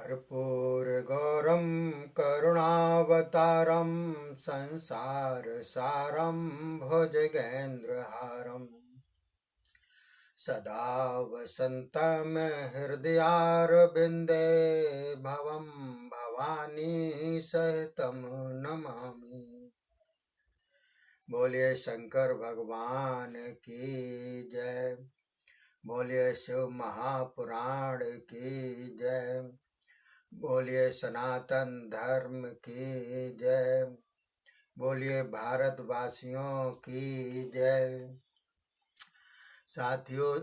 कर्पूरगौरं करुणावतारं संसारसारं भुजगेन्द्रहारं सदा वसन्तं हृदयारविन्दे भवं भवानी सहितं नमामि। बोलिए शंकर भगवान की जय। बोलिए शिव महापुराण की जय। बोलिए सनातन धर्म की जय। बोलिए भारतवासियों की जय। साथियों,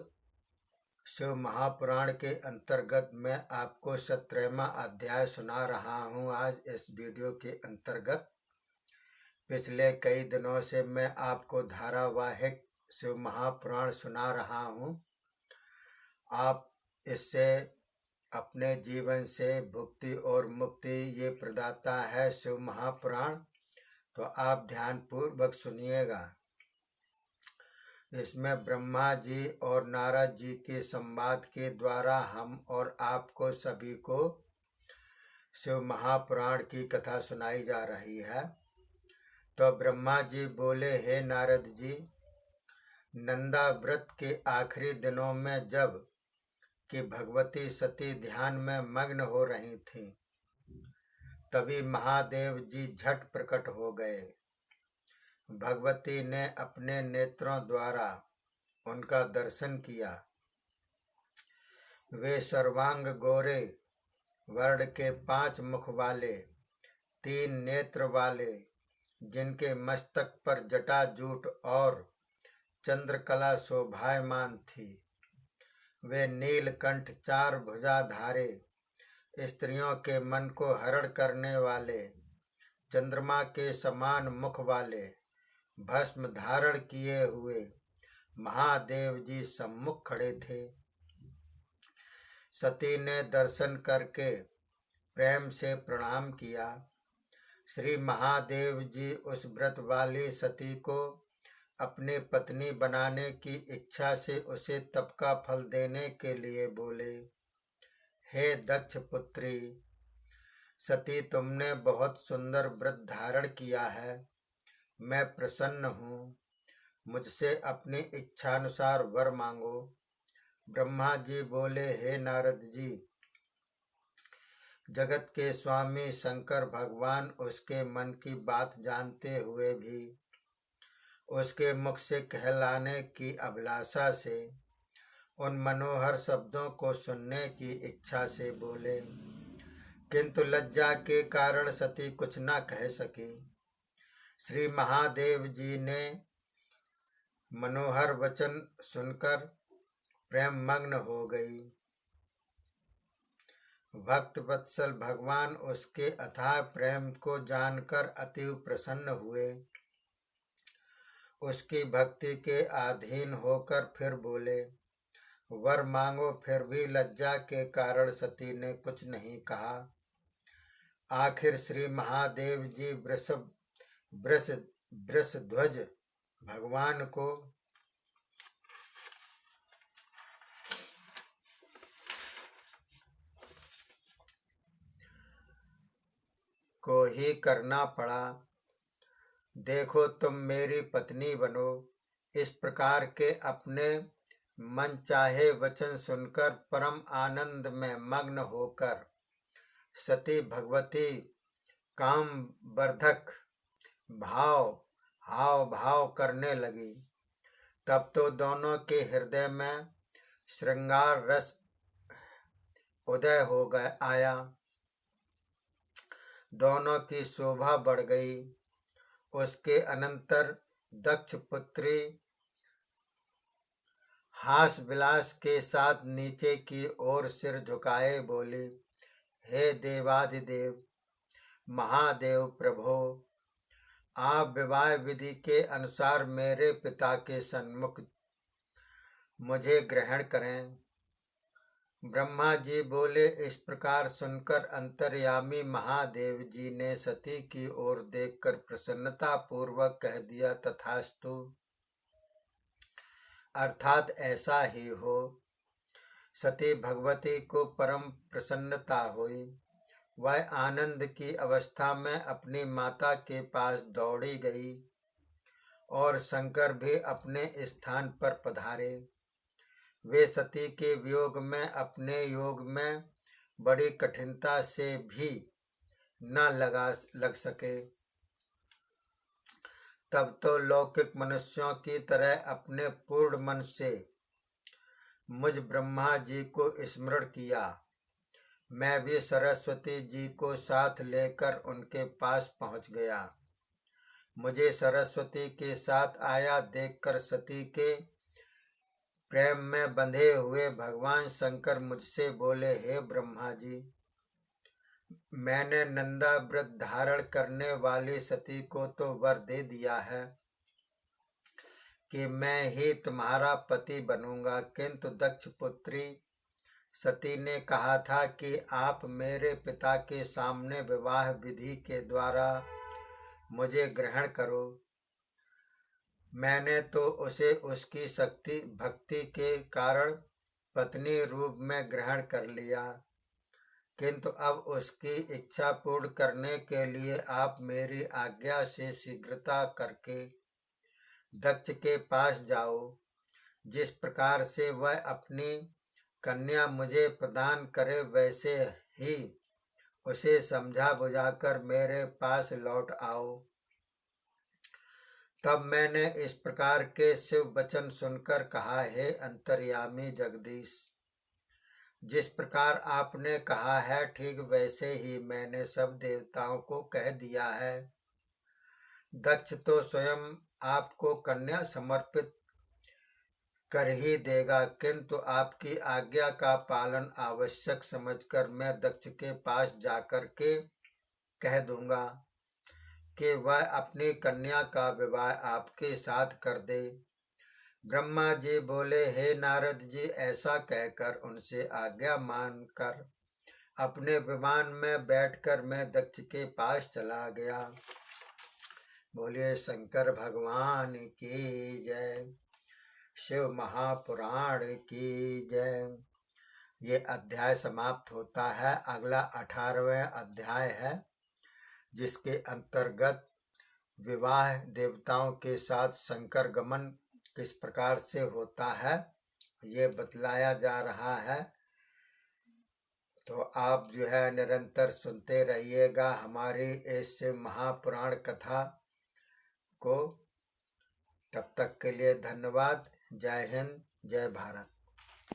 शिव महापुराण के अंतर्गत मैं आपको 17वां अध्याय सुना रहा हूँ। आज इस वीडियो के अंतर्गत पिछले कई दिनों से मैं आपको धारावाहिक शिव महापुराण सुना रहा हूँ। आप इससे अपने जीवन से भुक्ति और मुक्ति ये प्रदाता है शिव महापुराण, तो आप ध्यान पूर्वक सुनिएगा। इसमें ब्रह्मा जी और नारद जी के संवाद के द्वारा हम और आपको सभी को शिव महापुराण की कथा सुनाई जा रही है। तो ब्रह्मा जी बोले, हे नारद जी, नंदा व्रत के आखिरी दिनों में जब कि भगवती सती ध्यान में मग्न हो रही थीं, तभी महादेव जी झट प्रकट हो गए। भगवती ने अपने नेत्रों द्वारा उनका दर्शन किया। वे सर्वांग गोरे वर्ण के 5 मुख वाले, 3 नेत्र वाले, जिनके मस्तक पर जटाजूट और चंद्रकला शोभायमान थी। वे नीलकंठ 4 भुजाधारे, स्त्रियों के मन को हरण करने वाले, चंद्रमा के समान मुख वाले, भस्म धारण किए हुए महादेव जी सम्मुख खड़े थे। सती ने दर्शन करके प्रेम से प्रणाम किया। श्री महादेव जी उस व्रत वाली सती को अपनी पत्नी बनाने की इच्छा से उसे तप का फल देने के लिए बोले, हे दक्ष पुत्री, सती तुमने बहुत सुंदर व्रत धारण किया है। मैं प्रसन्न हूँ। मुझसे अपनी इच्छानुसार वर मांगो। ब्रह्मा जी बोले, हे नारद जी, जगत के स्वामी शंकर भगवान उसके मन की बात जानते हुए भी उसके मुख से कहलाने की अभिलाषा से, उन मनोहर शब्दों को सुनने की इच्छा से बोले, किंतु लज्जा के कारण सती कुछ न कह सकी। श्री महादेव जी ने मनोहर वचन सुनकर प्रेम मग्न हो गई। भक्त वत्सल भगवान उसके अथाह प्रेम को जानकर अति प्रसन्न हुए। उसकी भक्ति के अधीन होकर फिर बोले, वर मांगो। फिर भी लज्जा के कारण सती ने कुछ नहीं कहा। आखिर श्री महादेव जी वृषध्वज भगवान को ही करना पड़ा। देखो, तुम मेरी पत्नी बनो। इस प्रकार के अपने मन चाहे वचन सुनकर परम आनंद में मग्न होकर सती भगवती काम वर्धक हाव भाव करने लगी। तब तो दोनों के हृदय में श्रृंगार रस उदय हो आया। दोनों की शोभा बढ़ गई। उसके अनंतर दक्ष पुत्री हास विलास के साथ नीचे की ओर सिर झुकाए बोली, हे देवाधिदेव महादेव प्रभो, आप विवाह विधि के अनुसार मेरे पिता के सन्मुख मुझे ग्रहण करें। ब्रह्मा जी बोले। इस प्रकार सुनकर अंतर्यामी महादेव जी ने सती की ओर देखकर प्रसन्नता पूर्वक कह दिया, तथास्तु, अर्थात ऐसा ही हो। सती भगवती को परम प्रसन्नता हुई। वह आनंद की अवस्था में अपनी माता के पास दौड़ी गई और शंकर भी अपने स्थान पर पधारे। वे सती के वियोग में अपने योग में बड़ी कठिनता से भी न लग सके। तब तो लौकिक मनुष्यों की तरह अपने पूर्ण मन से मुझ ब्रह्मा जी को स्मरण किया। मैं भी सरस्वती जी को साथ लेकर उनके पास पहुंच गया। मुझे सरस्वती के साथ आया देखकर सती के प्रेम में बंधे हुए भगवान शंकर मुझसे बोले, हे ब्रह्मा जी, मैंने नंदा व्रत धारण करने वाली सती को तो वर दे दिया है कि मैं ही तुम्हारा पति बनूंगा, किंतु दक्ष पुत्री सती ने कहा था कि आप मेरे पिता के सामने विवाह विधि के द्वारा मुझे ग्रहण करो। मैंने तो उसे उसकी शक्ति भक्ति के कारण पत्नी रूप में ग्रहण कर लिया, किंतु अब उसकी इच्छा पूर्ण करने के लिए आप मेरी आज्ञा से शीघ्रता करके दक्ष के पास जाओ। जिस प्रकार से वह अपनी कन्या मुझे प्रदान करे वैसे ही उसे समझा बुझाकर मेरे पास लौट आओ। तब मैंने इस प्रकार के शिव वचन सुनकर कहा, हे अंतर्यामी जगदीश, जिस प्रकार आपने कहा है ठीक वैसे ही मैंने सब देवताओं को कह दिया है। दक्ष तो स्वयं आपको कन्या समर्पित कर ही देगा, किंतु आपकी आज्ञा का पालन आवश्यक समझकर मैं दक्ष के पास जाकर के कह दूंगा कि वह अपनी कन्या का विवाह आपके साथ कर दे। ब्रह्मा जी बोले, हे नारद जी, ऐसा कहकर उनसे आज्ञा मानकर अपने विमान में बैठकर मैं दक्ष के पास चला गया। बोलिए शंकर भगवान की जय, शिव महापुराण की जय। ये अध्याय समाप्त होता है। अगला 18वां अध्याय है, जिसके अंतर्गत विवाह देवताओं के साथ शंकर गमन किस प्रकार से होता है ये बतलाया जा रहा है। तो आप जो है निरंतर सुनते रहिएगा हमारी इस महापुराण कथा को। तब तक के लिए धन्यवाद। जय हिंद, जय भारत।